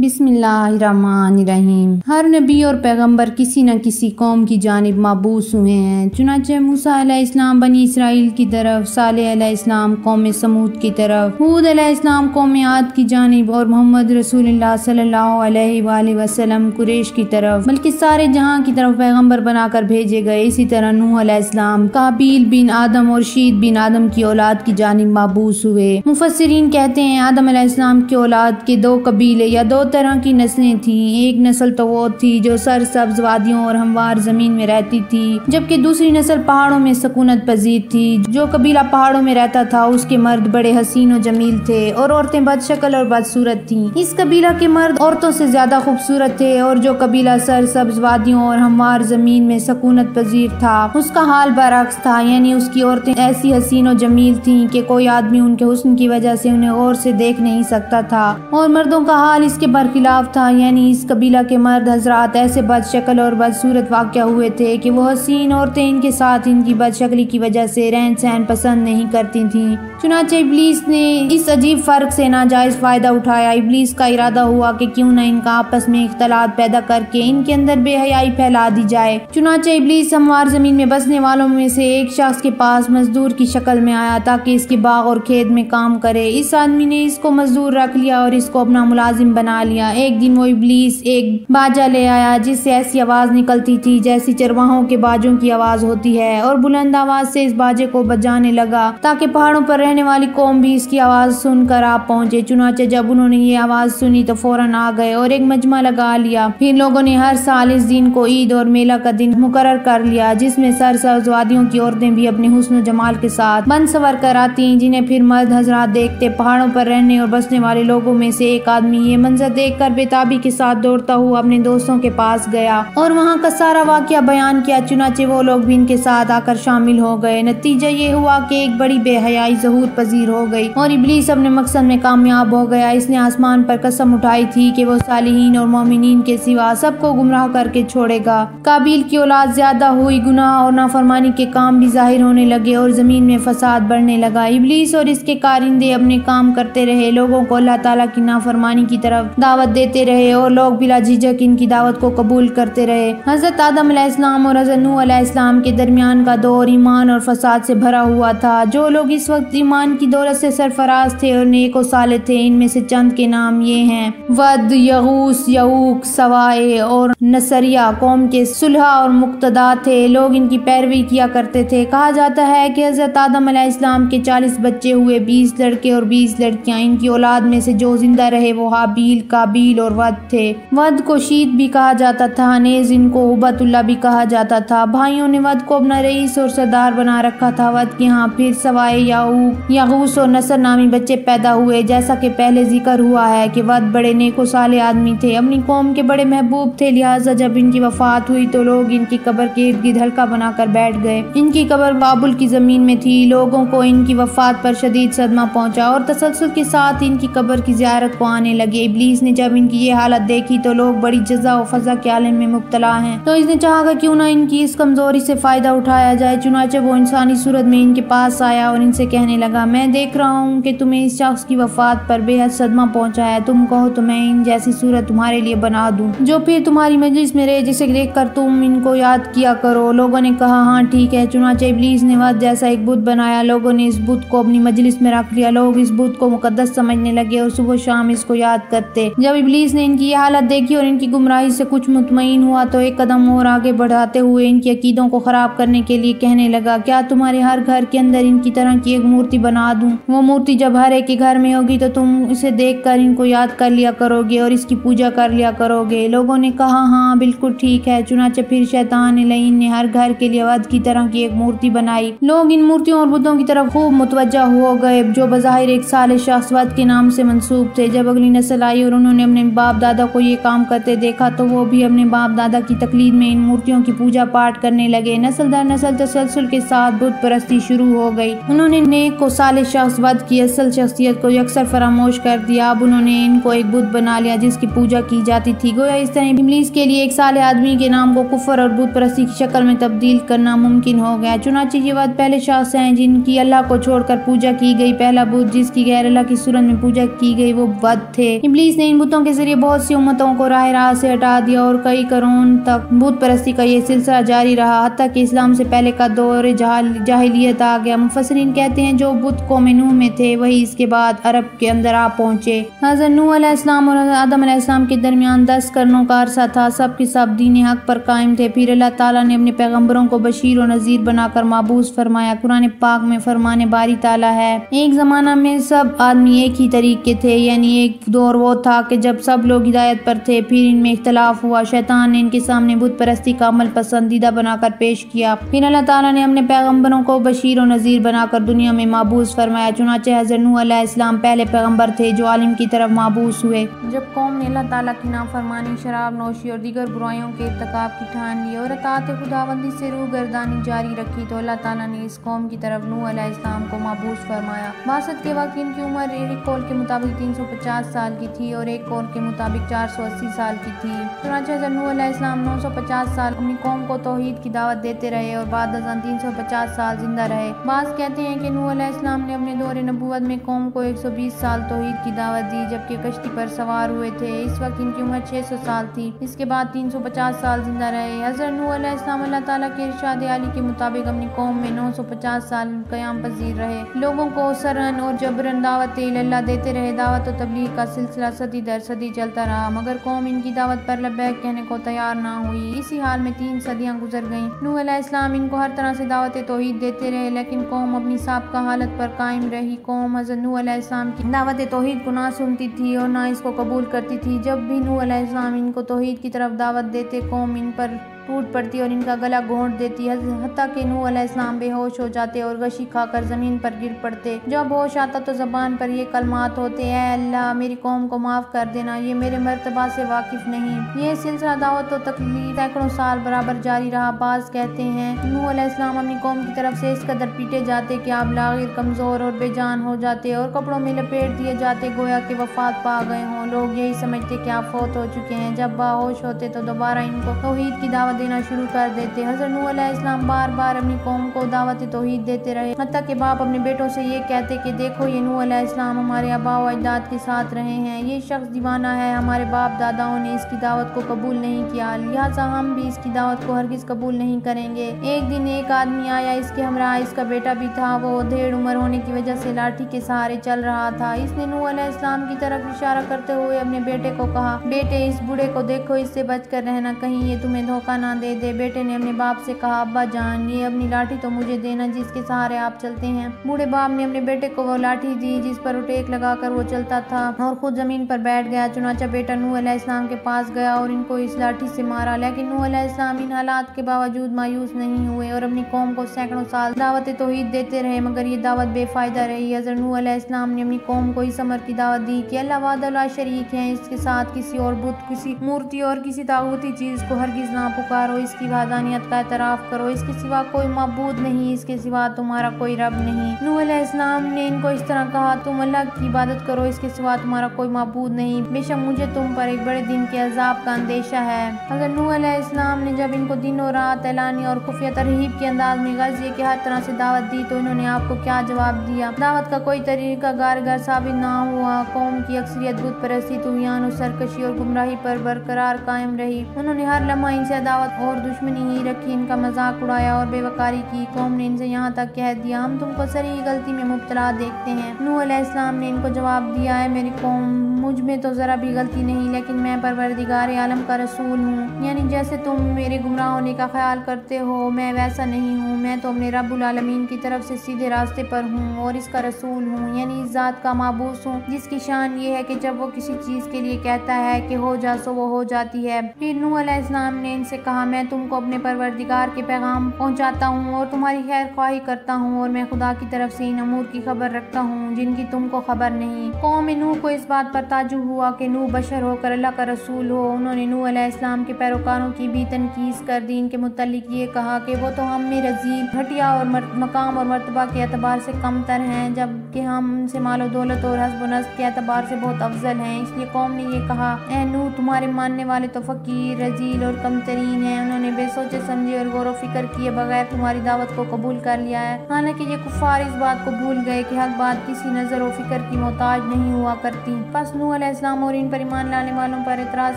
बिस्मिल्लाहिर्रहमानिर्रहीम। हर नबी और पैगंबर किसी न किसी कौम की जानिब माबूस हुए हैं। चुनाचे मूसा अलैहिस्सलाम बनी इसराइल की तरफ, सालेह अलैहिस्सलाम कौम समूद की तरफ, हूद अलैहिस्सलाम कौम आद की जानिब और मोहम्मद रसूलुल्लाह सल्लल्लाहु अलैहि वसल्लम कुरैश की तरफ, बल्कि सारे जहां की तरफ पैगंबर बनाकर भेजे गए। इसी तरह नूह अलैहिस्सलाम काबील बिन आदम और शीत बिन आदम की औलाद की जानिब माबूस हुए। मुफस्सिरीन कहते हैं आदम अलैहिस्सलाम की औलाद के दो कबीले या दो तरह की नस्लें थीं। एक नस्ल तो वो थी जो सरसब्ज वादियों और हमवार जमीन में रहती थी, जबकि दूसरी नस्ल पहाड़ों में सकूनत पजीर थी। जो कबीला पहाड़ों में रहता था उसके मर्द बड़े हसीन और जमील थे और औरतें बदशक्ल और बदसूरत थीं। इस कबीला के मर्द औरतों से ज्यादा खूबसूरत थे और जो कबीला सरसब्ज वादियों और हमवार जमीन में सकूनत पजीर था उसका हाल बरअक्स था, यानी उसकी औरतें ऐसी हसीन और जमील थीं कि कोई आदमी उनके हुस्न की वजह से उन्हें गौर से देख नहीं सकता था, और मर्दों का हाल इसके बरखिलाफ था, यानी इस कबीला के मर्द हजरात ऐसे बदशक्ल और बदसूरत वाक़या हुए थे कि वो हसीन औरतें इनके साथ इनकी बदशक्ली की वजह से रहन सहन पसंद नहीं करती थीं। चुनाचे इब्लीस ने इस अजीब फर्क से नाजायज फायदा उठाया। इब्लीस का इरादा हुआ कि क्यों न इनका आपस में इख्तलात पैदा करके इनके अंदर बेहयाई फैला दी जाए। चुनाचे इब्लीस हमवार जमीन में बसने वालों में से एक शख्स के पास मजदूर की शक्ल में आया ताकि इसके बाग और खेत में काम करे। इस आदमी ने इसको मजदूर रख लिया और इसको अपना मुलाजिम बना लिया। एक दिन वो इब्लीस एक बाजा ले आया जिससे ऐसी आवाज निकलती थी जैसी चरवाहों के बाजों की आवाज होती है, और बुलंद आवाज से इस बाजे को बजाने लगा ताकि पहाड़ों पर रहने वाली कौम भी इसकी आवाज सुनकर आ पहुंचे। चुनाचे जब उन्होंने ये आवाज सुनी तो फौरन आ गए और एक मजमा लगा लिया। फिर लोगों ने हर साल इस दिन को ईद और मेला का दिन मुकर्रर कर लिया जिसमें सरसब्ज वादियों की औरतें भी अपने हुस्न जमाल के साथ बन सवर कर आती, जिन्हें फिर मर्द हजरात देखते। पहाड़ों पर रहने और बसने वाले लोगों में से एक आदमी ये मंजर देखकर बेताबी के साथ दौड़ता हुआ अपने दोस्तों के पास गया और वहाँ का सारा वाकया बयान किया। चुनाचे वो लोग भी इनके साथ आकर शामिल हो गए। नतीजा ये हुआ कि एक बड़ी बेहयाई ज़हूर पजीर हो गई और इब्लीस अपने मकसद में कामयाब हो गया। इसने आसमान पर कसम उठाई थी कि वो सालिहीन और मोमिनीन के सिवा सबको गुमराह करके छोड़ेगा। काबील की औलाद ज्यादा हुई, गुनाह और नाफरमानी के काम भी जाहिर होने लगे और जमीन में फसाद बढ़ने लगा। इब्लीस और इसके कारिंदे अपने काम करते रहे, लोगों को अल्लाह ताला की नाफरमानी की तरफ दावत देते रहे और लोग बिला झिझक इनकी दावत को कबूल करते रहे। हजरत आदम अलैहिस्सलाम और हजरत नूह अलैहिस्सलाम के दरमियान का दौर ईमान और फसाद से भरा हुआ था। जो लोग इस वक्त ईमान की दौलत से सरफराज थे और नेक और साले थे, इनमें से चंद के नाम ये हैं: वद, यगूस, यऊक, सवाए और नसरिया कौम के सुलह और मुक्तदा थे। लोग इनकी पैरवी किया करते थे। कहा जाता है कि हजरत आदम अलैहिस्सलाम के 40 बच्चे हुए, 20 लड़के और 20 लड़कियां। इनकी औलाद में से जो जिंदा रहे वो हाबील, काबील और वद थे। वद को शीत भी कहा जाता था, नेज इनको उबतुल्ला भी कहा जाता था। भाइयों ने वद को अपना रईस और सरदार बना रखा था। वद के यहाँ फिर सवाए, याऊक, यगूस और नसर नामी बच्चे पैदा हुए। जैसा कि पहले जिक्र हुआ है कि वद बड़े नेको साले आदमी थे, अपनी कौम के बड़े महबूब थे, लिहाजा जब इनकी वफात हुई तो लोग इनकी कब्र के इर्द गिर्द हल्का बनाकर बैठ गए। इनकी कब्र बाबुल की जमीन में थी। लोगों को इनकी वफात पर शदीद सदमा पहुंचा और तसल्सल के साथ इनकी कब्र की ज़ियारत को आने लगे। इब्लीस ने जब इनकी ये हालत देखी तो लोग बड़ी जज़ा और फज़ा के आलम में मुब्तला हैं, तो इसने चाहा कि क्यों ना इनकी इस कमजोरी से फायदा उठाया जाए। चुनाचे वो इंसानी सूरत में इनके पास आया और इनसे कहने लगा, मैं देख रहा हूँ कि तुम्हें इस शख्स की वफात पर बेहद सदमा पहुंचा है। तुम कहो तो मैं इन जैसी सूरत तुम्हारे लिए बना दूं जो फिर तुम्हारी मजलिस में रहे, जिसे देखकर तुम इनको याद किया करो। लोगों ने कहा, हाँ ठीक है। चुनाचे इब्लीस ने वद जैसा एक बुत बनाया। लोगों ने इस बुत को अपनी मजलिस में रख लिया। लोग इस बुत को मुकद्दस समझने लगे और सुबह शाम इसको याद करते। जब इब्लीस ने इनकी ये हालत देखी और इनकी गुमराही से कुछ मुतमईन हुआ तो एक कदम और आगे बढ़ाते हुए इनकी अकीदों को खराब करने के लिए कहने लगा, क्या तुम्हारे हर घर के अंदर इनकी तरह की एक मूर्ति बना दूं? वो मूर्ति जब हर एक के घर में होगी तो तुम इसे देखकर इनको याद कर लिया करोगे और इसकी पूजा कर लिया करोगे। लोगों ने कहा, हाँ बिल्कुल ठीक है। चुनाचे फिर शैतान लईन ने हर घर के लिए वद की तरह की एक मूर्ति बनाई। लोग इन मूर्तियों और बुतों की तरफ खूब मुतवज्जा हो गए जो बज़ाहिर एक साले शख्स वद के नाम से मंसूब थे। जब अगली नस्ल आई और उन्होंने अपने बाप दादा को ये काम करते देखा तो वो भी अपने बाप दादा की तकलीद में इन मूर्तियों की पूजा पाठ करने लगे। नस्ल दर नस्ल तसलसल के साथ बुत परस्ती शुरू हो गई। उन्होंने नेक को साले शख्स वद की असल शख्सियत को अक्सर फरामोश कर दिया। अब उन्होंने इनको एक बुत बना लिया जिसकी पूजा की जाती थी। गोया इस तरह इब्लीस के लिए एक साले आदमी के नाम को कुफर और बुत परस्ती की शक्ल में तब्दील करना मुमकिन हो गया। चुनाचे ये वद पहले शख्स हैं जिनकी अल्लाह को छोड़कर पूजा की गई। पहला बुत जिसकी गैर अल्लाह की सूरत में पूजा की गई वो वद थे। इब्लीस ने इन बुतों के जरिए बहुत सी उम्मतों को राह से हटा दिया और कई करोड़ तक बुत परस्ती का ये सिलसिला जारी रहा, हत्ता कि इस्लाम से पहले का दौर जाहिलियत आ गया। मुफस्सिरीन कहते हैं जो बुत कौम नूह में थे वही इसके बाद अरब के अंदर आ पहुंचे। हज़रत नूह अलैहिस्सलाम और आदम अलैहिस्सलाम के दरमियान 10 करनों का अरसा था। सब के सब दीन हक पर कायम थे। फिर अल्लाह ताला ने अपने पैगम्बरों को बशीर और नज़ीर बनाकर माबूस फरमाया। कुरान पाक में फरमाने बारी ताला है, एक ज़माना में सब आदमी एक ही तरीके थे, यानी एक दौर वो था कि जब सब लोग हिदायत पर थे। फिर इनमें इख्तलाफ हुआ, शैतान ने इनके सामने बुत परस्ती का अमल पसंदीदा बनाकर पेश किया। फिर अल्लाह ताला ने अपने पैगम्बरों को बशीर और नज़ीर बनाकर दुनिया में माबूस फरमाया। चुनाचे हज़रत नूह अलैहिस्सलाम पहले पैगम्बर थे जो आलिम की तरफ माबूस हुए। जब कौम ने अल्लाह ताला की नाफरमानी, शराब नोशी और दीगर बुराइयों के इर्तिकाब की ठान ली और अताअत खुदाबंदी से रूगर्दानी जारी रखी तो अल्लाह ताला ने इस कौम की तरफ नूह अलैहिस्सलाम को माबूस फरमाया। बासत के वक्त इनकी उम्र एक कौल के मुताबिक 350 साल की थी और एक कौल के मुताबिक 480 साल की थी। चुनांचे हज़रत नूह अलैहिस्सलाम 950 साल अपनी कौम को तौहीद की दावत देते रहे और बाद 350 साल जिंदा रहे। बाज़ कहते हैं कि नूह अलैहिस्सलाम ने अपने दौर नबूवत में कौम को 120 साल तौहीद की दावत दी, जबकि कश्ती पर सवार हुए थे। इस वक्त इनकी उम्र 600 साल थी। इसके बाद 350 साल जिंदा रहे। हज़रत नूह अलैहिस्सलाम अल्लाह ताला के इरशाद आली के मुताबिक अपनी कौम में 950 साल क़याम पजीर रहे। लोगों को सरन और जबरन दावत इल्लाह देते रहे। दावत और तबलीग का सिलसिला सदी दर सदी चलता रहा, मगर कौम इनकी दावत पर लब्बैक कहने को तैयार ना हुई। इसी हाल में 3 सदियां गुजर गईं। नूह अलैहिस्सलाम इनको हर तरह से दावत तौहीद देते रहे, लेकिन कौम अपनी साबिक़ा हालत पर कायम रही। कौम हज़रत नूह अलैहिस्सलाम की दावत तौहीद को ना सुनती थी और ना इसको कबूल करती थी। जब भी नूह अलैहिस्सलाम इनको तौहीद की तरफ दावत देते, कौम इन पर टूट पड़ती और इनका गला घोंट देती, हत्ता कि नूह अलैहिस्सलाम बेहोश हो जाते और गशी खाकर जमीन पर गिर पड़ते। जब होश आता तो जबान पर ये कलमात होते, ऐ अल्लाह मेरी कौम को माफ कर देना, ये मेरे मर्तबा से वाकिफ नहीं। ये सिलसिला दावत और तकलीफ सैकड़ों साल बराबर जारी रहा। बाज़ कहते हैं नूह अलैहिस्सलाम अपनी कौम की तरफ से इस कदर पीटे जाते कि आप लागिर कमजोर और बेजान हो जाते और कपड़ों में लपेट दिए जाते, गोया कि वफात पा गए हों। लोग यही समझते कि आप फौत हो चुके हैं। जब बाहोश होते तो दोबारा इनको तौहीद की दावत देना शुरू कर देते। हज़रत नूह अलैहिस्सलाम बार बार अपनी कौम को दावत तौहीद देते रहे, हत्ता कि बाप अपने बेटों से ये कहते कि देखो ये नूह अलैहिस्सलाम हमारे आबा व अजदाद के साथ रहे हैं, ये शख्स दीवाना है, हमारे बाप दादाओं ने इसकी दावत को कबूल नहीं किया, लिहाजा हम भी इसकी दावत को हरगिज कबूल नहीं करेंगे। एक दिन एक आदमी आया, इसके हमरा इसका बेटा भी था। वो ढेर उम्र होने की वजह से लाठी के सहारे चल रहा था। इसने नूह अलैहिस्सलाम की तरफ इशारा करते हुए अपने बेटे को कहा, बेटे इस बूढ़े को देखो, इससे बचकर रहना, कहीं ये तुम्हें धोखा ना दे। बेटे ने अपने बाप से कहा, अब्बा जान ये अपनी लाठी तो मुझे देना जिसके सहारे आप चलते हैं। बूढ़े बाप ने अपने बेटे को वो लाठी दी जिस पर टेक लगाकर वो चलता था और खुद जमीन पर बैठ गया। चुनाचा बेटा नूह अलैहिस्सलाम के पास गया और इनको इस लाठी से मारा, लेकिन नूह अलैहिस्सलाम इन हालात के बावजूद मायूस नहीं हुए और अपनी कौम को सैकड़ों साल दावत तौहीद देते रहे, मगर ये दावत बेफायदा रही। हज़रत नूह अलैहिस्सलाम ने अपनी कौम को इस अमर की दावत दी कि अल्लाह वादा शरीक है, इसके साथ किसी और बुत, किसी मूर्ति और किसी तागूती चीज को हरगिज ना पुकारो, इसकी वादानियत का एतराफ करो, इसके सिवा कोई माबूद नहीं, इसके सिवा तुम्हारा कोई रब नहीं। नूह अलैहिस्सलाम ने इनको इस तरह कहा, तुम अल्लाह की इबादत करो, इसके सिवा तुम्हारा कोई माबूद नहीं, बेशक मुझे तुम पर एक बड़े दिन के अजाब का अंदेशा है। अगर नूह अलैहिस्सलाम ने जब इनको दिनों रात ऐलानी और खुफिया तरहीब के अंदाज में गज़िये की हर तरह से दावत दी तो इन्होंने आपको क्या जवाब दिया? दावत का कोई तरीका कारगर साबित ना हुआ। कौम की अक्सरियत बुत परस्ती, तुग़यान और सरकशी और गुमराही पर बरकरार कायम रही। उन्होंने हर लम्हा इनसे दावत और दुश्मनी ही रखी, इनका मजाक उड़ाया और बेवकारी की। कौम ने इनसे यहाँ तक कह दिया, हम तुमको सरी गलती में मुब्तला देखते हैं। नूह अलैहिस्सलाम ने इनको जवाब दिया, है मेरी कौम, मुझ में तो जरा भी गलती नहीं, लेकिन मैं परवरदिगार आलम का रसूल हूँ। यानी जैसे तुम मेरे गुमराह होने का ख्याल करते हो, मैं वैसा नहीं हूँ। मैं तो अपने रब्बुल आलमीन की तरफ से सीधे रास्ते पर हूँ और इसका रसूल हूँ, यानी इस जात का माबूस हूँ जिसकी शान ये है कि जब वो किसी चीज के लिए कहता है कि हो जा सो वो हो जाती है। फिर नूह अलैहिस्सलाम ने इनसे कहा, मैं तुमको अपने परवरदिगार के पैगाम पहुँचाता हूँ और तुम्हारी खैर ख्वाही करता हूँ और मैं खुदा की तरफ से इन अमूर की खबर रखता हूँ जिनकी तुमको खबर नहीं। कौम नूह को इस बात पर ताज्जुब हुआ कि नूह बशर होकर अल्लाह का रसूल हो। उन्होंने नूह अलैहिस्सलाम के पैरोकारों की भी तनकीस कर दी। इनके मुतल्लिक ये कहा कि वो तो हम में रजीब, घटिया और मकाम और मर्तबा के एतबार से कमतर हैं, जबकि हम उनसे मालो दौलत और हस्ब नस्ब के एतबार से बहुत अफजल हैं। इसलिए कौम ने ये कहा, ए नूह, तुम्हारे मानने वाले तो फकीर, रजील और कमतरीन हैं। उन्होंने बेसोचे समझे और गौर फिक्र किए बगैर तुम्हारी दावत को कबूल कर लिया है। हालांकि ये कुफार इस बात को भूल गए कि हक बात किसी नजर और फिक्र की मोहताज नहीं हुआ करती। बस नूह अलैहिस्सलाम और इन पर ईमान लाने वालों पर एतराज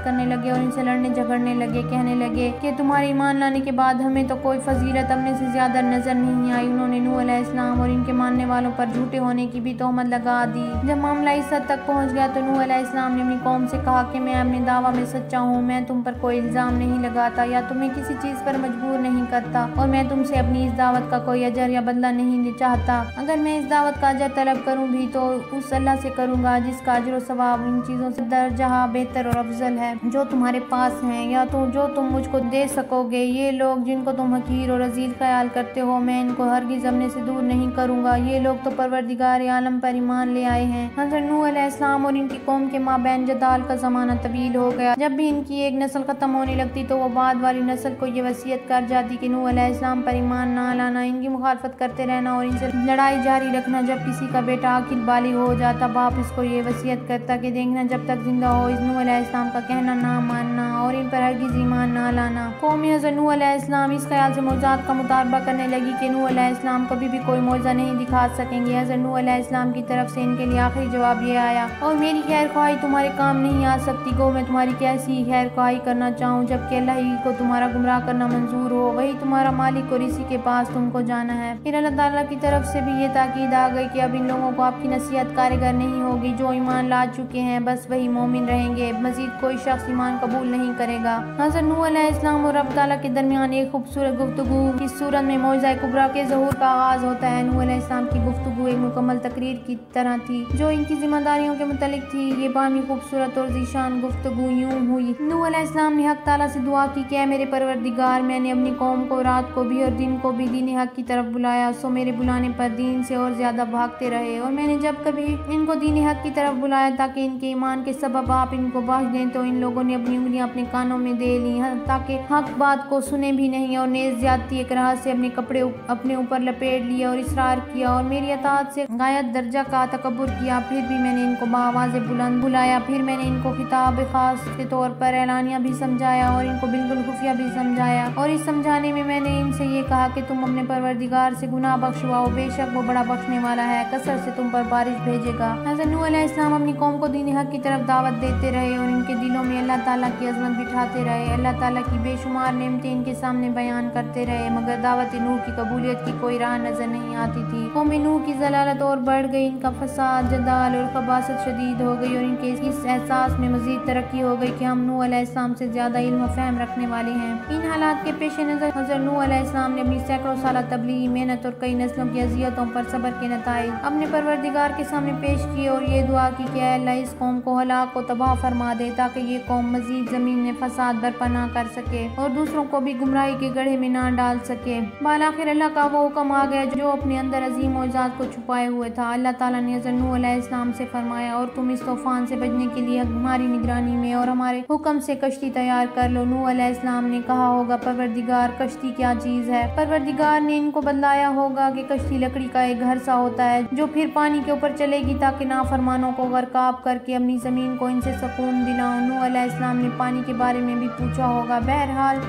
करने लगे और इनसे लड़ने झगड़ने लगे। कहने लगे कि तुम्हारे ईमान लाने के बाद हमें तो कोई फजीलत अपने से ज्यादा नजर नहीं आई। उन्होंने नूह अलैहिस्सलाम और इनके मानने वालों पर झूठे होने की भी तोहमत लगा दी। जब मामला इस हद तक पहुँच गया तो नूह अलैहिस्सलाम ने अपनी कौम से कहा कि मैं अपने दावा में सच्चा हूँ, मैं तुम पर कोई इल्जाम नहीं लगाता या तुम्हें किसी चीज पर मजबूर नहीं करता और मैं तुमसे अपनी इस दावत का कोई अजर या बदला नहीं चाहता। अगर मैं इस दावत का अजर तलब करूँ भी तो उस अल्लाह से करूँगा जिसका अजर और सवाब इन चीजों से दर्जा बेहतर और अफजल है जो तुम्हारे पास हैं या तो जो तुम मुझको दे सकोगे। ये लोग जिनको तुम हकीर और अजीज ख्याल करते हो मैं इनको हरगिज़ अपने से दूर नहीं करूँगा। ये लोग तो परवरदिगार आलम पर ईमान ले आए हैं। हज़रत नूह अलैहिस्सलाम और इनकी कौम के माबैन जदाल का ज़माना तवील हो गया। जब भी इनकी एक नस्ल ख़त्म होने लगती तो वो बाद वाली नस्ल को ये वसीयत कर जाती कि नूह अलैहिस्सलाम पर ईमान ना लाना, इनकी मुखालफत करते रहना और इनसे लड़ाई जारी रखना। जब किसी का बेटा अकिल बालिग हो जाता बाप इसको ये वसीयत करता कि देखना जब तक जिंदा हो इस नूह अलैहिस्सलाम का कहना ना मानना और इन पर हरगिज़ ईमान ना लाना। कौम हज़रत नूह अलैहिस्सलाम इस ख्याल से मौज़ात का मुतालबा करने लगी कि नूह अलैहिस्सलाम कभी भी कोई मौज़ा नहीं दिखा सकेंगे। हज़रत नूह अलैहिस्सलाम की तरफ से इनके लिए आखिरी जवाब ये आया, और मेरी खैर ख्वाही तुम्हारे काम नहीं आ सकती। गो मैं तुम्हारी कैसी खैर ख्वाही करना चाहूँ जबकि अल्लाह ही को तुम्हारा गुमराह करना मंजूर हो, वही तुम्हारा मालिक और इसी के पास तुमको जाना है। फिर अल्लाह ताला की तरफ से भी ये ताकीद आ गई कि अब इन लोगों को आपकी नसीहत कारगर नहीं होगी। जो ईमान ला चुके हैं बस वही मोमिन रहेंगे, मजीद कोई शख्स ईमान कबूल नहीं करेगा। हज़रत नूह अलैहिस्सलाम और रब ताला के दरमियान एक खूबसूरत गुफ्तगू की सूरत में मौज़ा कुबरा के ज़हूर का आगाज होता है। नूह अलैहिस्सलाम की गुफ्तगू एक मुकम्मल तकरीर की तरह थी जो इनकी जिम्मेदारियों के मुतालिक थी। ये बामी खूबसूरत और ज़ीशान गुफ्तगू यूं हुई। नूह अलैहिस्सलाम ने हक ताला से दुआ की कि मेरे परवरदिगार, मैंने अपनी कौम को रात को भी और दिन को भी दीन हक की तरफ बुलाया, सो मेरे बुलाने पर दीन से और ज्यादा भागते रहे। और मैंने जब कभी इनको दीन हक की तरफ बुलाया ताकि इनके ईमान के सबब आप इनको बख्श दें तो इन लोगों ने अपनी उंगलियां अपने कानों में दे ली ताकि हक बात को सुने भी नहीं, और नेज़ ज्यादती एक राह से अपने कपड़े अपने ऊपर लपेट लिया और इसरार किया और मेरी अताअत से गायत दर्जा का तकब्बुर किया। फिर भी मैंने इनको बाआवाज़ बुलंद बुलाया, फिर मैंने इनको खिताब खास के तौर पर ऐलानिया भी समझाया और इनको बिल्कुल खुफिया भी समझाया। और इस समझाने में मैंने इनसे ये कहा कि तुम अपने परवरदिगार से गुनाह बख्शवाओ, बेशक वो बड़ा बख्शने वाला है, कसर से तुम पर बारिश भेजेगा। हज़रत नूह अलैहिस्सलाम अपनी कौम को दीन हक की तरफ दावत देते रहे और इनके दिलों में अल्लाह ताला की अज़मत बिठाते रहे। अल्लाह ताला की बेशुमार नेमतें इनके सामने बयान करते रहे, मगर दावत नूह की कबूलियत की कोई राह नजर नहीं आती थी। कौम नूह की जलालत और बढ़ गई, इनका फसाद, जदाल और खबासत शदीद हो गई और इनके इस एहसास में मजीद तरक्की हो गई कि हम नूह अलैहिस्सलाम से ज्यादा इल्म फहम रखने वाले हैं। इन हालात के पेश नज़र हज़रत नूह अलैहिस्सलाम ने अपनी सैकड़ों साल तबलीगी मेहनत और कई नस्लों की अज़ियतों पर सब्र के नताइज अपने परवरदिगार के सामने पेश किए और ये दुआ की कि अल्लाह इस कौम को हलाक और तबाह फरमा दे ताकि ये कौम मजीद जमीन में फसाद बर्पा ना कर सके और दूसरों को भी गुमराही के गड्ढे में ना डाल सके। बालाखिर अल्लाह का वो हुक्म आ गया जो अपने अंदर अजीम मौज़ात को छुपाए हुए था। अल्लाह ताला ने हज़रत नूह अलैहिस्सलाम से फरमाया, और तुम इस तूफान से बचने के लिए हमारी निगरानी में और हमारे हुक्म से कश्ती तैयार कर लो। नूह अलैहिस्सलाम ने कहा होगा, परवरदिगार कश्ती क्या चीज है? परवरदिगार ने इनको बतलाया होगा कि कश्ती लकड़ी का एक घर सा होता है जो फिर पानी के ऊपर चलेगी ताकि नाफरमानों को गरकाब करके अपनी जमीन को इनसे सुकून दिलाओ। नूह अलैहिस्सलाम ने पानी के बारे में भी पूछा होगा। बहरहाल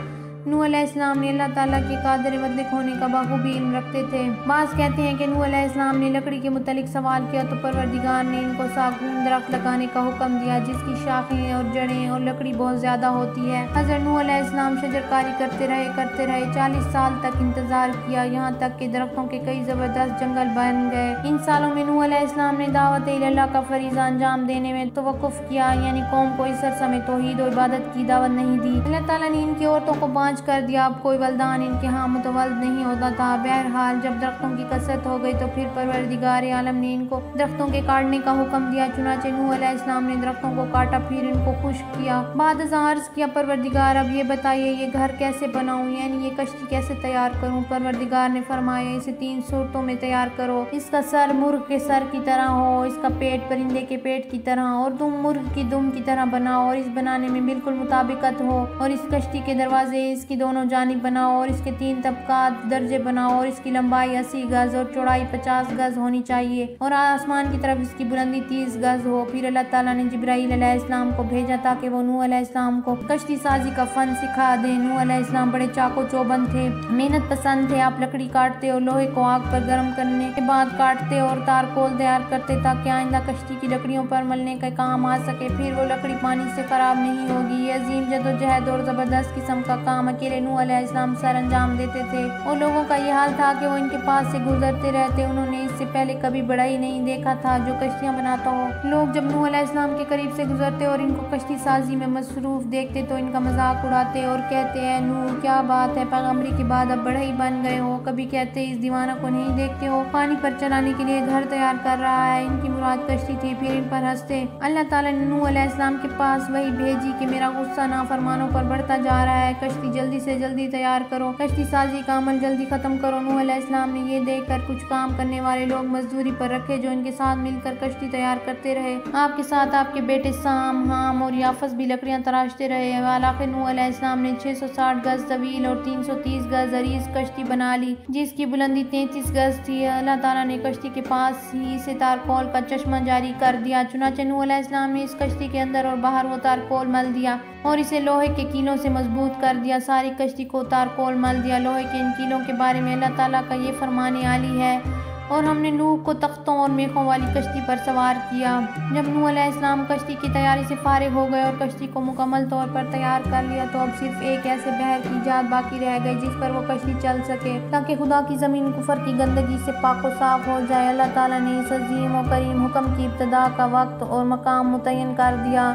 नूह अलैहिस्सलाम ने अल्लाह ताला के कादिर मुतलक होने का बखूबी इल्म रखते थे। बाज़ कहते हैं कि नूह अलैहिस्सलाम ने लकड़ी के मुतलिक सवाल किया तो परवरदिगार ने इनको सागून दरख्त लगाने का हुक्म दिया जिसकी शाखें और जड़ें और लकड़ी बहुत ज्यादा होती है। हज़रत नूह अलैहिस्सलाम शजरकारी करते रहे 40 साल तक इंतजार किया, यहाँ तक कि दरख्तों के कई जबरदस्त जंगल बन गए। इन सालों में नूह अलैहिस्सलाम ने दावत इल्लाह का फरीज़ा अंजाम देने में तवक्कुफ किया, यानी कौम को इस अरसा में तौहीद और इबादत की दावत नहीं दी। अल्लाह ताला ने इनकी औरतों को बांझ कर दिया, अब कोई वल्दान इनके यहाँ मुतवल्द नहीं होता था। बहरहाल जब दरख्तों की कसरत हो गई तो फिर परवरदिगार आलम ने इनको दरख्तों के काटने का हुक्म दिया। चुनाचे नूह अलैहिस्सलाम ने दरख्तों को काटा, फिर इनको खुश्क किया। बाद अर्ज किया, परवरदिगार अब ये बताइए ये घर कैसे बनाऊं, यानी ये कश्ती कैसे तैयार करूं? परवरदिगार ने फरमाया, इसे 3 सूरतों में तैयार करो। इसका सर मुर्ग के सर की तरह हो, इसका पेट परिंदे के पेट की तरह और दुम मुर्ग की दुम की तरह बनाओ और इस बनाने में बिल्कुल मुताबिकत हो, और इस कश्ती के दरवाजे इसकी दोनों जानिब बनाओ और इसके 3 तबकात दर्जे बनाओ और इसकी लंबाई 80 गज और चौड़ाई 50 गज होनी चाहिए और आसमान की तरफ इसकी बुलंदी 30 गज हो। फिर अल्लाह ताला ने जिब्राईल अलैहिस्सलाम को भेजा ताकि वो नूह अलैहिस्सलाम को कश्ती साजी का फन सिखा दे। नूह अलैहिस्सलाम बड़े चाको चौबंद थे, मेहनत पसंद थे। आप लकड़ी काटते और लोहे को आग पर गर्म करने के बाद काटते और तारकोल तैयार करते ताकि आइंदा कश्ती की लकड़ियों पर मलने का काम आ सके। फिर वो लकड़ी पानी से खराब नहीं होगी। ये अजीम जदोजहद और जबरदस्त किस्म का काम अकेले नूह अलैहिस्सलाम सर अंजाम देते थे और लोगों का ये हाल था कि वो इनके पास से गुजरते रहते। उन्होंने इससे पहले कभी बड़ा ही नहीं देखा था जो कश्तियाँ बनाता हो। लोग जब नूह अलैहिस्सलाम के करीब से गुजरते और इनको कश्ती साजी में मसरूफ देखते तो इनका मजाक उड़ाते और कहते हैं, नूह क्या बात है, पैगंबरी के बाद अब बड़ा ही बन गए हो। कभी कहते इस दीवाना को नहीं देखते हो, पानी पर चलाने के लिए घर तैयार कर रहा है। इनकी मुराद कश्ती थी। फिर इन पर हंसते। अल्लाह ताला ने नूह अलैहिस्सलाम के पास वही भेजी कि मेरा गुस्सा नाफरमानों पर बढ़ता जा रहा है, कश्ती जल्दी से जल्दी तैयार करो, कश्ती साजी का अमल जल्दी खत्म करो। नूह अलैहिस्सलाम ने ये देखकर कुछ काम करने वाले लोग मजदूरी पर रखे जो इनके साथ मिलकर कश्ती तैयार करते रहे। आपके साथ आपके बेटे साम, हाम और याफस भी लकड़ियां तराशते रहे। आखिर नूह अलैहिस्सलाम ने 660 गज तवील और 330 गज अरीज कश्ती बना ली जिसकी बुलंदी 33 गज थी। अल्लाह ताला ने कश्ती के पास ही से तारकोल का चश्मा जारी कर दिया। चुनाचे नूह अलैहिस्सलाम ने इस कश्ती के अंदर और बाहर वो तारकोल मल दिया और इसे लोहे के कीलों से मजबूत कर दिया। सारी कश्ती को तारकोल मल दिया। लोहे के इन कीलों के बारे में अल्लाह ताला का ये फरमाने आली है, और हमने नूह को तख्तों और मेखों वाली कश्ती पर सवार किया। जब नूह अलैहिस्सलाम कश्ती की तैयारी से फारिग हो गए और कश्ती को मुकम्मल तौर पर तैयार कर लिया तो अब सिर्फ एक ऐसे बहर की इजाद बाकी रह गई जिस पर वो कश्ती चल सके ताकि खुदा की ज़मीन कुफर की गंदगी से पाको साफ हो जाए। अल्लाह ताला ने इस अजीम और करीम हुक्म की इब्तिदा का वक्त और मकाम मुतय्यन कर दिया।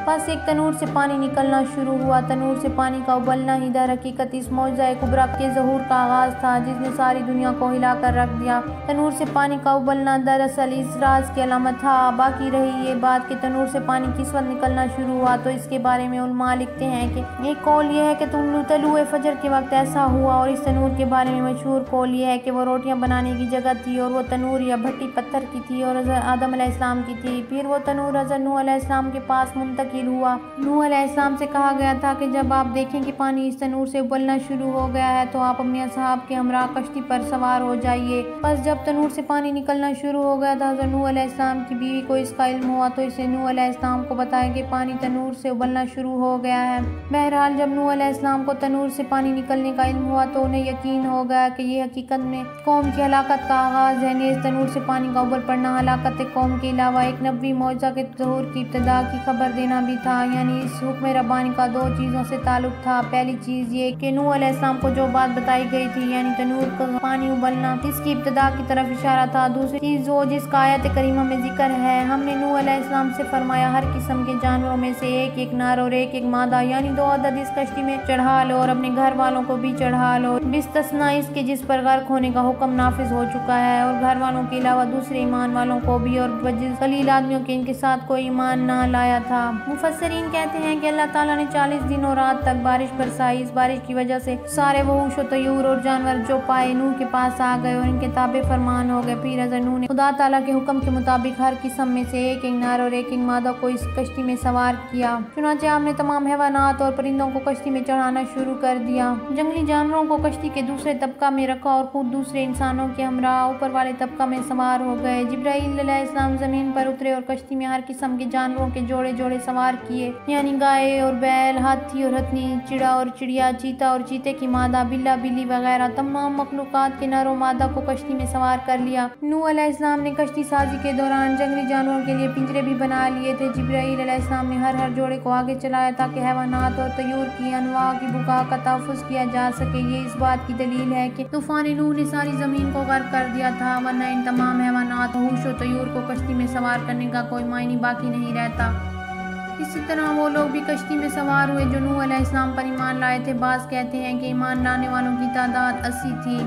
बस एक तनूर से पानी निकलना शुरू हुआ। तनूर से पानी का उबलना ही दर हकीकत इस मौजज़ा कुबरा के ज़हूर का आगाज़ था जिसने सारी दुनिया को हिला कर रख दिया। तनूर से पानी का उबलना दरअसल इस राज की अलामत था। बाकी रही ये बात कि तनूर से पानी किस वक्त निकलना शुरू हुआ तो इसके बारे में उलमा लिखते हैं कि एक कौल ये है कि तलुए फजर के वक्त ऐसा हुआ, और इस तनूर के बारे में मशहूर कौल ये है कि वो रोटियाँ बनाने की जगह थी और वो तनूर या भट्टी पत्थर की थी और आदम अलैहिस्सलाम की थी। फिर वो तनूर हज़रत नूह अलैहिस्सलाम के पास मुंतकिल हुआ। नूह अलैहिस्सलाम से कहा गया था कि जब आप देखें कि पानी इस तनूर से उबलना शुरू हो गया है तो आप अपने असहाब के हमरा कश्ती पर सवार हो जाइए। बस जब तनूर से पानी निकलना शुरू हो गया था हज़रत नूह अलैहिस्सलाम की बीवी को इसका इल्म हुआ तो इसे नूह अलैहिस्सलाम को बताया कि पानी तनूर से उबलना शुरू हो गया है। बहरहाल जब नूह अलैहिस्सलाम को तनूर से पानी निकलने का इल्म हुआ तो उन्हें यकीन हो गया कि ये हकीकत में कौम की हलाकत का आगाज़ है। नेज़ तनूर से पानी का उबल पड़ना हलाकत कौम के अलावा एक नबवी मौजज़ा के ज़हूर की इब्तिदा की खबर देना भी था। यानी इस हुक्म रब्बानी का 2 चीज़ों से ताल्लुक था। पहली चीज़ ये कि नूह अलैहिस्सलाम को जो बात बताई गई थी यानी तनूर का पानी उबलना इसकी इब्तिदा की तरफ इशारा था। दूसरी चीज़ वो जिसका आयत करीमा में जिक्र है, हमने नूह अलैहिस्सलाम से फरमाया हर किस्म के जानवरों में से एक एक नर और एक एक मादा यानी 2 अदद इस कश्ती में चढ़ा लो और अपने घर वालों को भी चढ़ा लो, बिस्तस्ना इसके जिस पर गर्क होने का हुक्म नाफिज हो चुका है, और घर वालों के अलावा दूसरे ईमान वालों को भी, और कलील आदमियों के इनके साथ कोई ईमान ना लाया था। मुफस्सिरीन कहते हैं कि अल्लाह ताला ने 40 दिन और रात तक बारिश बरसाई। इस बारिश की वजह से सारे वहूश और तयूर और जानवर जो पाए नूह के पास आ गए और इनके ताबे फरमान हो गए। फिर हज़रत नूह ने खुदा ताला के हुक्म के मुताबिक हर किस्म में से एक एक नर और एक एक मादा को इस कश्ती में सवार किया। चुनांचे आपने तमाम हैवानात और परिंदों को कश्ती में चढ़ाना शुरू कर दिया। जंगली जानवरों को कश्ती के दूसरे तबका में रखा और खुद दूसरे इंसानों के हमरा ऊपर वाले तबका में सवार हो गए। जिब्राईल अलैहिस्सलाम जमीन पर उतरे और कश्ती में हर किस्म के जानवरों के जोड़े जोड़े सवार किए यानी गाय और बैल, हाथी और हथनी, चिड़ा और चिड़िया, चीता और चीते की मादा, बिल्ला बिल्ली वगैरह तमाम मखलूकात के नर और मादा को कश्ती में सवार कर लिया। नूह अलैहिस्सलाम ने कश्ती साजी के दौरान जंगली जानवरों के लिए पिंजरे भी बना लिए थे। जिब्राईल अलैहिस्सलाम ने हर जोड़े को आगे चलाया ताकि हैवानात और तयूर की अनवा की बुका का तहफ़्फ़ुज़ किया जा सके। ये इस बात की दलील है कि तूफान नूह ने सारी ज़मीन को गर्क कर दिया था, वरना इन तमाम हैवानात, वहूश और तयूर को कश्ती में सवार करने का कोई मायने बाकी नहीं रहता। इसी तरह वो लोग भी कश्ती में सवार हुए जो नूह अलैहिस्सलाम पर ईमान लाए थे। बाज़ कहते हैं कि ईमान लाने वालों की तादाद 80 थी।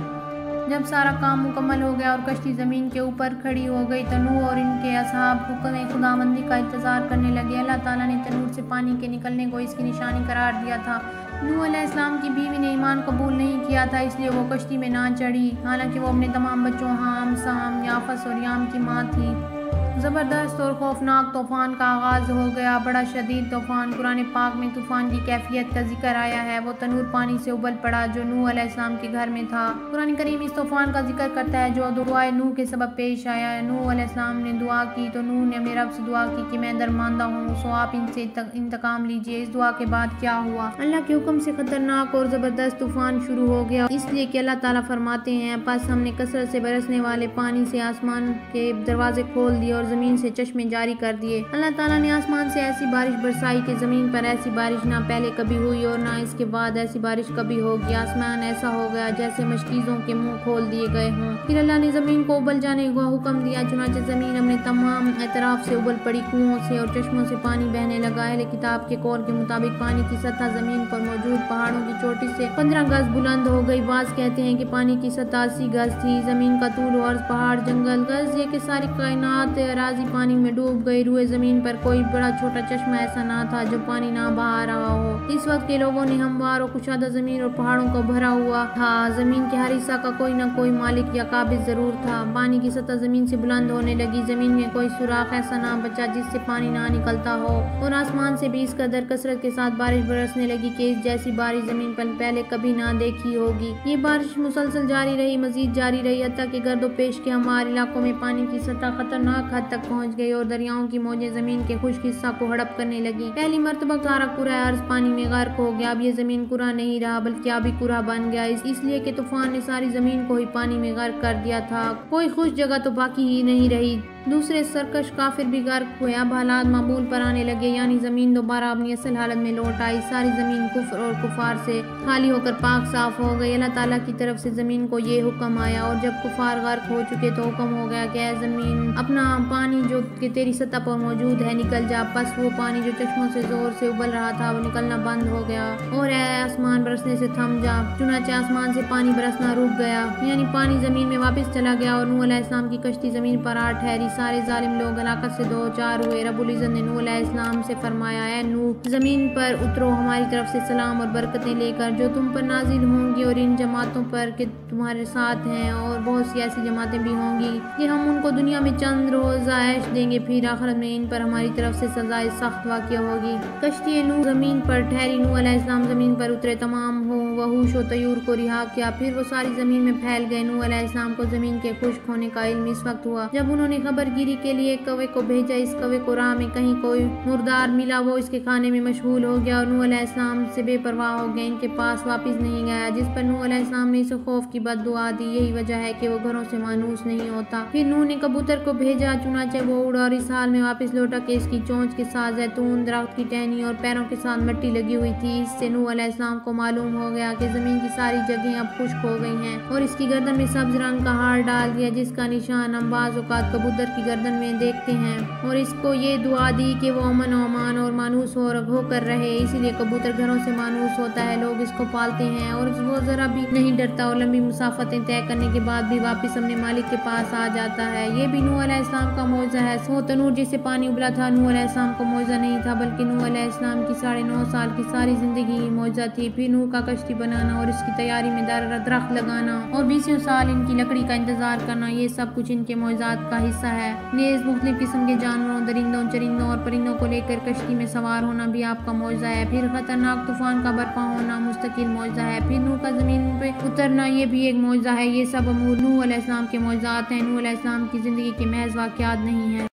जब सारा काम मुकम्मल हो गया और कश्ती ज़मीन के ऊपर खड़ी हो गई तो नूह और इनके असहाब हुक्म खुदाबंदी का इंतज़ार करने लगे। अल्लाह ताला ने तनूर से पानी के निकलने को इसकी निशानी करार दिया था। नूह अलैहिस्सलाम की बीवी ने ईमान कबूल नहीं किया था इसलिए वो कश्ती में ना चढ़ी, हालांकि वो अपने तमाम बच्चों हाम, साम, याफस और याम की माँ थी। ज़बरदस्त और खौफनाक तूफ़ान का आगाज़ हो गया। बड़ा शदीद तूफ़ान। कुरान पाक में तूफ़ान की कैफियत का जिक्र आया है। वो तनूर पानी से उबल पड़ा जो नूह अलैहिस्सलाम के घर में था। कुरान करीम इस तूफ़ान का जिक्र करता है जो दुआए नूह के सबब पेश आया। नूह अलैहिस्सलाम ने दुआ की तो नूह ने अपने रब से दुआ की कि मैं दरमांदा हूँ, सो आप इनसे इंतकाम लीजिए। इस दुआ के बाद क्या हुआ? अल्लाह के हुक्म से खतरनाक और ज़बरदस्त तूफ़ान शुरू हो गया, इसलिए कि अल्लाह ताला फरमाते हैं, बस हमने कसरत से बरसने वाले पानी से आसमान के दरवाजे खोल दिए और ज़मीन से चश्मे जारी कर दिए। अल्लाह ताला ने आसमान से ऐसी बारिश बरसाई कि ज़मीन पर ऐसी बारिश ना पहले कभी हुई और ना इसके बाद ऐसी बारिश कभी होगी। आसमान ऐसा हो गया जैसे मशकीज़ों के मुंह खोल दिए गए हों। फिर अल्लाह ने ज़मीन को उबल जाने का हुक्म दिया, चुनांचे ज़मीन अपने तमाम एतराफ़ से उबल पड़ी। कुओं से और चश्मों से पानी बहने लगा। अहले किताब के कौल के मुताबिक पानी की सतह ज़मीन पर मौजूद पहाड़ों की चोटी से 15 गज बुलंद हो गई। बाज़ कहते हैं कि पानी की सतह 80 गज थी। ज़मीन का तूल और पहाड़ जंगल गज ये कि सारी कायनात अराज़ी पानी में डूब गई। रूए ज़मीन पर कोई बड़ा छोटा चश्मा ऐसा ना था जो पानी ना बहा रहा हो। इस वक्त के लोगों ने हमवार और कुशादा ज़मीन और पहाड़ों को भरा हुआ था। ज़मीन के हर हिस्सा का कोई ना कोई मालिक या काबिज ज़रूर था। पानी की सतह ज़मीन से बुलंद होने लगी। ज़मीन में कोई सुराख ऐसा ना बचा जिससे पानी ना निकलता हो और आसमान से भी इस कदर कसरत के साथ बारिश बरसने लगी कि इस जैसी बारिश ज़मीन पर पहले कभी ना देखी होगी। ये बारिश मुसलसल जारी रही, मजीद जारी रही, हत्ता कि गर्दोपेश के हमारे इलाकों में पानी की सतह खतरनाक हद तक पहुँच गई और दरियाओं की मौजें ज़मीन के खुश्क हिस्सा को हड़प करने लगी। पहली मरतबा सारा कुरा अर्ज़ पानी में गर्क हो गया। अब ये ज़मीन कुरा नहीं रहा बल्कि आबी कुरा बन गया, इसलिए कि तूफान ने सारी ज़मीन को ही पानी में गर्क कर दिया था। कोई खुश जगह तो बाकी ही नहीं रही। दूसरे सरकश काफिर भी गर्क हुए। अब हालात मामूल पर आने लगे, यानी ज़मीन दोबारा अपनी असल हालत में लौट आई। सारी ज़मीन कुफ्र और कुफार से खाली होकर पाक साफ हो गई। अल्लाह ताला की तरफ से ज़मीन को ये हुक्म आया और जब कुफार गर्क हो चुके तो हुक्म हो गया कि ऐ ज़मीन अपना पानी जो कि तेरी सतह पर मौजूद है निकल जा। बस वो पानी जो चश्मों से जोर से उबल रहा था वो निकलना बंद हो गया और ऐ आसमान बरसने से थम जा। चुनांचे आसमान से पानी बरसना रुक गया, यानी पानी ज़मीन में वापस चला गया और नूह अलैहिस्सलाम की कश्ती ज़मीन पर आ ठहरी। सारे जालिम लोग हलाकत से दो चार हुए। रब्बुल इज़्ज़त ने नूह अलैहिस्सलाम से फरमाया, ऐ नूह ज़मीन पर उतरो हमारी तरफ से सलाम और बरकतें लेकर जो तुम पर नाजिल होंगी और इन जमातों पर कि तुम्हारे साथ हैं और बहुत सी ऐसी जमातें भी होंगी कि हम उनको दुनिया में चंद रोज़ ऐश देंगे, फिर आखिरत में इन पर हमारी तरफ से सजाए सख्त वाक़िया होगी। कश्ती नूह ज़मीन पर ठहरी। नूह अलैहिस्सलाम ज़मीन पर उतरे, तमाम हो वहूश व तयूर को रिहा किया, फिर वो सारी ज़मीन में फैल गए। नूह अलैहिस्सलाम को ज़मीन के खुश्क होने का इल्म इस वक्त हुआ जब उन्होंने खबरगिरी के लिए कौवे को भेजा। इस कौवे को राह में कहीं कोई मुर्दार मिला, वो इसके खाने में मशगूल हो गया और नूह अलैहिस्सलाम से बेपरवाह हो गए, इनके पास वापस नहीं गया। जिस पर नूह अलैहिस्सलाम ने इसे खौफ की बद्दुआ दी। यही वजह है कि वो घरों से मानूस नहीं होता। फिर नूह ने कबूतर को भेजा, चुनांचे वो उड़ा और इस हाल में वापस लौटा कि इसकी चोंच के साथ जैतून दरख्त की टहनी और पैरों के साथ मिट्टी लगी हुई थी। इससे नूह अलैहिस्सलाम को मालूम हो गया कि ज़मीन की सारी जगहें अब खुश्क हो गई हैं और इसकी गर्दन में सब्ज रंग का हार डाल दिया जिसका निशान हम बाज़ औक़ात कबूतर की गर्दन में देखते हैं और इसको ये दुआ दी कि वो अमन अमान और मानूस होकर रहे। इसीलिए कबूतर घरों से मानूस होता है, लोग इसको पालते हैं और वो ज़रा भी नहीं डरता और लंबी मुसाफतें तय करने के बाद भी वापस अपने मालिक के पास आ जाता है। ये भी नूह अलैहिस्सलाम का मौज़ा है। सो तनूर जिससे पानी उबला था नूह अलैहिस्सलाम को मौज़ा नहीं था बल्कि नूह अलैहिस्सलाम की 9.5 साल की सारी ज़िंदगी ही मौज़ा थी। फिर नूह का कश्ती बनाना और इसकी तैयारी में दरख्त लगाना और 20 साल इनकी लकड़ी का इंतजार करना, ये सब कुछ इनके मौज़ात का हिस्सा है। नेज़ मुख्तलिफ किस्म के जानवरों, दरिंदों, चरिंदों और परिंदों को लेकर कश्ती में सवार होना भी आपका मौज़ा है। फिर खतरनाक तूफान का बर्पा होना मुस्तकिल मौज़ा है। फिर नूह का ज़मीन पे उतरना ये भी एक मौज़ा है। ये सब अमूर नूह अलैहिस्सलाम के मौज़ात हैं। नूह अलैहिस्सलाम की ज़िंदगी के महज वाक़यात नहीं है।